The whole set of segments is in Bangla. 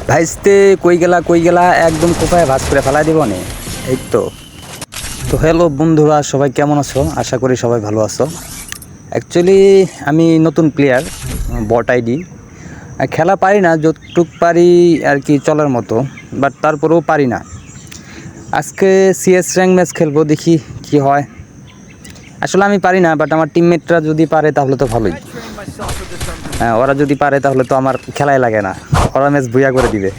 ভাইস্তে কই গেলা একদম কোপায় ভাজ করে ফেলাই দিব নে। এই তো হ্যালো বন্ধুরা, সবাই কেমন আছো? আশা করি সবাই ভালো আছো। অ্যাকচুয়ালি আমি নতুন প্লেয়ার, বট আইডি। খেলা পারি না, যতটুক পারি আর কি চলার মতো, বাট তারপরেও পারি না। আজকে সিএস র্যাঙ্ক ম্যাচ খেলবো, দেখি কি হয়। আসলে আমি পারি না, বাট আমার টিমমেটরা যদি পারে তাহলে তো ভালোই। ওরা যদি পারে তাহলে তো আমার খেলাই লাগে না, ওরা ম্যাচ বুইয়া করে দিবে।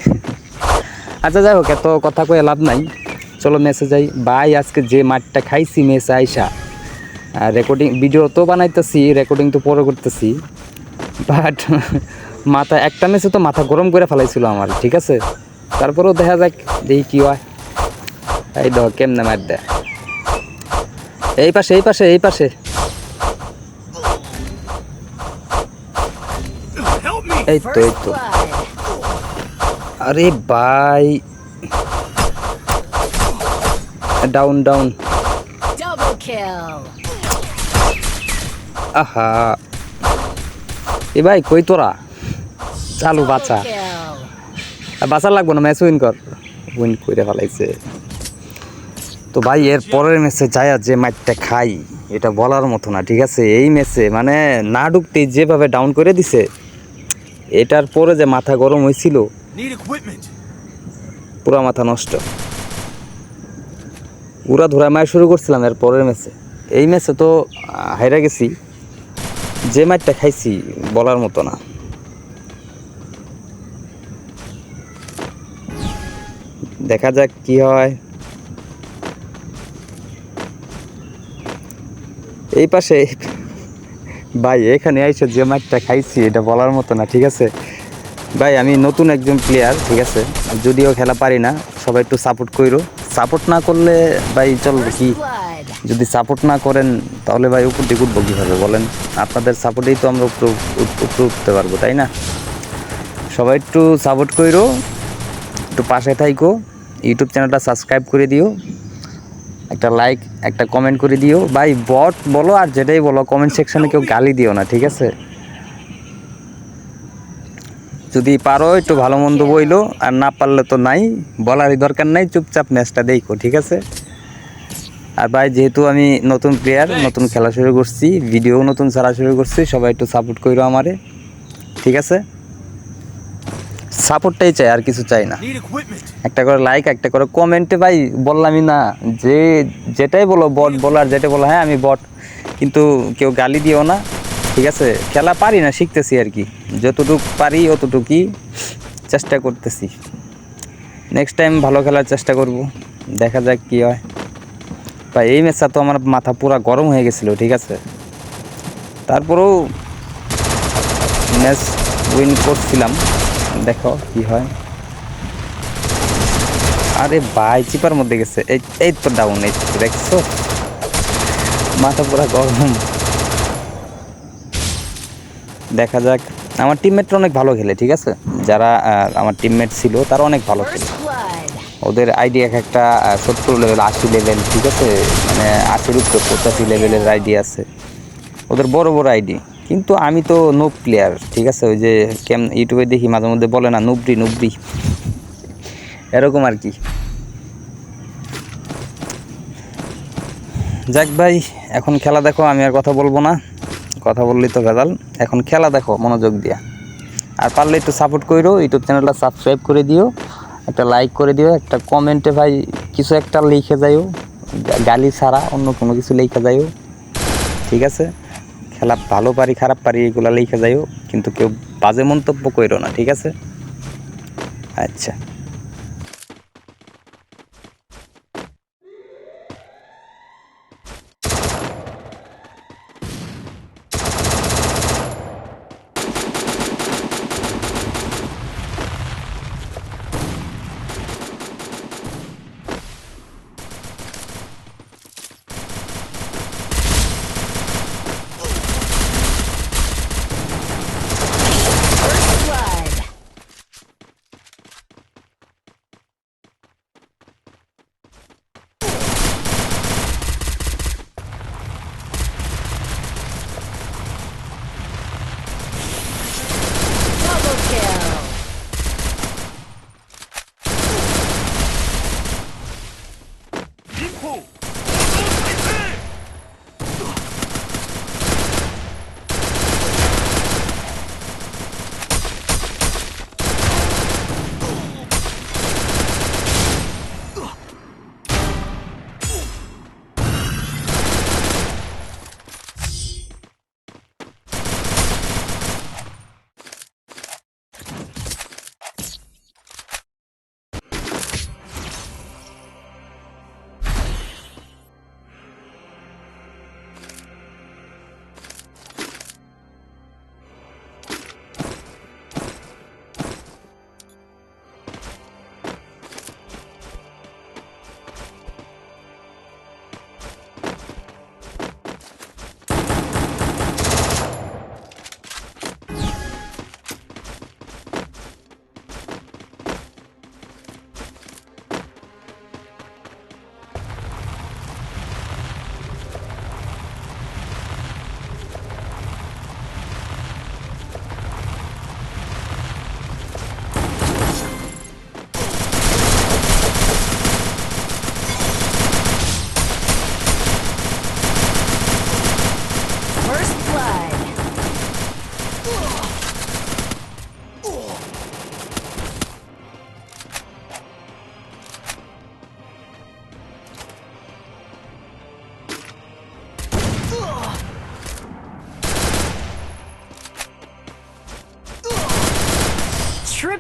আচ্ছা যাই হোক, এত কথা কয়ে লাভ নাই, চলো ম্যাচে যাই। ভাই আজকে যে মাঠটা খাইছি ম্যাচে আইসা, রেকর্ডিং ভিডিও তো বানাইতেছি, রেকর্ডিং তো পরে করতেছি, বাট মাথা একটা ম্যাচে তো মাথা গরম করে ফেলাইছিল আমার, ঠিক আছে। তারপরেও দেখা যাক, দেখি কী হয়। এই দেখো কেমনে মার দেয়। এই পাশে এই পাশে এই পাশে, এই তো এই তো। আরে ভাই, ডাউন ডাউন। আহা, এ ভাই কই তোরা? চালু বাঁচা, বাঁচা লাগবো না, ম্যাচ উইন কর। উইন করে ফেলাইছে তো ভাই। এর পরের ম্যাচে যায় যে ম্যাচটা খাই, এটা বলার মতো না, ঠিক আছে। এই ম্যাচে মানে না ঢুকতেই যেভাবে ডাউন করে দিছে, এটার পরে যে মাথা গরম হয়েছিল, পুরা মাথা নষ্ট। পুরা ধরা মার শুরু করছিলাম এর পরের ম্যাচে। এই ম্যাচে তো হাইরা গেছি, যে ম্যাচটা খাইছি বলার মতো না। দেখা যাক কি হয়। এই পাশে ভাই, এখানে আইসে যে ম্যাচটা খাইছি এটা বলার মতো না, ঠিক আছে ভাই। আমি নতুন একজন প্লেয়ার, ঠিক আছে, যদিও খেলা পারি না। সবাই একটু সাপোর্ট করো। সাপোর্ট না করলে ভাই চলবে কি? যদি সাপোর্ট না করেন তাহলে ভাই উপর দিকে উঠবো কীভাবে বলেন? আপনাদের সাপোর্টেই তো আমরা উপরে উঠতে পারবো, তাই না? সবাই একটু সাপোর্ট করো, একটু পাশে থাইকো। ইউটিউব চ্যানেলটা সাবস্ক্রাইব করে দিও, একটা লাইক একটা কমেন্ট করে দিও ভাই। বট বলো আর যেটাই বলো, কমেন্ট সেকশনে কেউ গালি দিও না, ঠিক আছে। যদি পারো একটু ভালো মন্দ বইলো, আর না পারলে তো নাই, বলারই দরকার নাই, চুপচাপ ম্যাচটা দেখো, ঠিক আছে। আর ভাই যেহেতু আমি নতুন প্লেয়ার, নতুন খেলা শুরু করছি, ভিডিও নতুন ছাড়া শুরু করছি, সবাই একটু সাপোর্ট করো আমারে, ঠিক আছে। সাপোর্টটাই চাই, আর কিছু চাই না। একটা করে লাইক একটা করে কমেন্টে ভাই, বললামই না যে যেটাই বলো বট বলো, আর যেটা বলো হ্যাঁ আমি বট, কিন্তু কেউ গালি দিও না, ঠিক আছে। খেলা পারি না, শিখতেছি আর কি, যতটুকু পারি অতটুকুই চেষ্টা করতেছি। নেক্সট টাইম ভালো খেলার চেষ্টা করব, দেখা যাক কী হয়। ভাই এই ম্যাচটা তো আমার মাথা পুরা গরম হয়ে গেছিলো, ঠিক আছে। তারপরেও ম্যাচ উইন করছিলাম, দেখো কি হয়। আরে ভাই চিপার মধ্যে গেছে, এই তো ডাউন, এই তো দেখছো, মাথা পুরা গরম। দেখা যাক। আমার টিমমেটরা অনেক ভালো খেলে, ঠিক আছে। যারা আমার টিমমেট ছিল তারা অনেক ভালো খেলে। ওদের আইডি এক একটা 70 লেভেল, 80 লেভেল, ঠিক আছে, মানে 80-র উপরে 85 লেভেলের আইডি আছে ওদের, বড় বড় আইডি। কিন্তু আমি তো নুব প্লেয়ার, ঠিক আছে। ওই যে ইউটিউবে দেখি মাঝে মধ্যে বলে না, নুবরি নুবরি, এরকম আর কি। যাক ভাই, এখন খেলা দেখো, আমি আর কথা বলবো না, কথা বললেই তো ভেজাল। এখন খেলা দেখো মনোযোগ দিয়া, আর পারলে একটু সাপোর্ট করো, ইউটিউব চ্যানেলটা সাবস্ক্রাইব করে দিও, একটা লাইক করে দিও, একটা কমেন্টে ভাই কিছু একটা লিখে যাইও, গালি ছাড়া অন্য কোনো কিছু লিখে যাইও, ঠিক আছে। খেলা ভালো পারি খারাপ পারি এগুলো লিখে যাইও, কিন্তু কেউ বাজে মন্তব্য করো না, ঠিক আছে। আচ্ছা।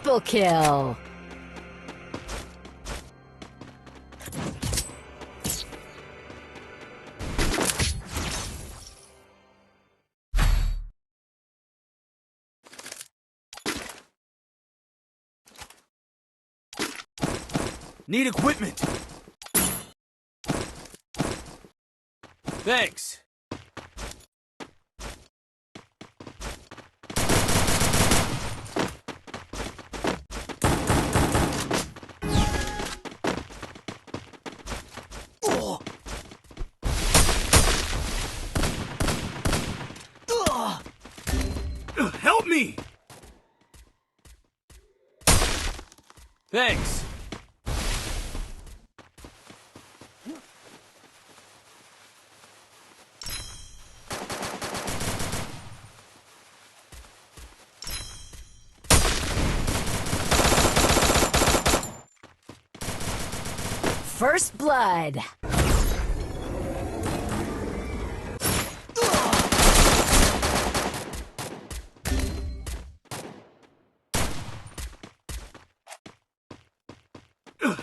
Triple kill. Need equipment. Thanks. Help me! Thanks. First blood.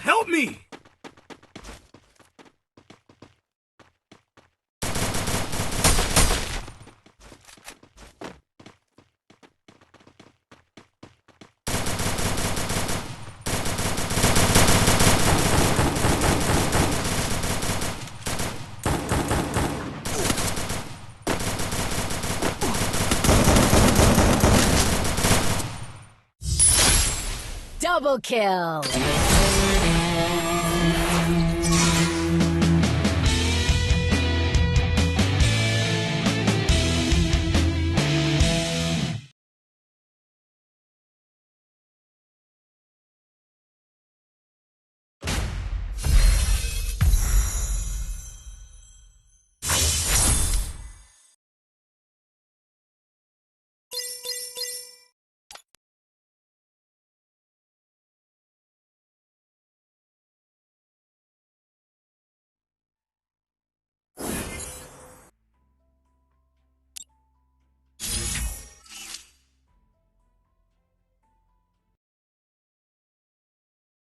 Help me! Double kill.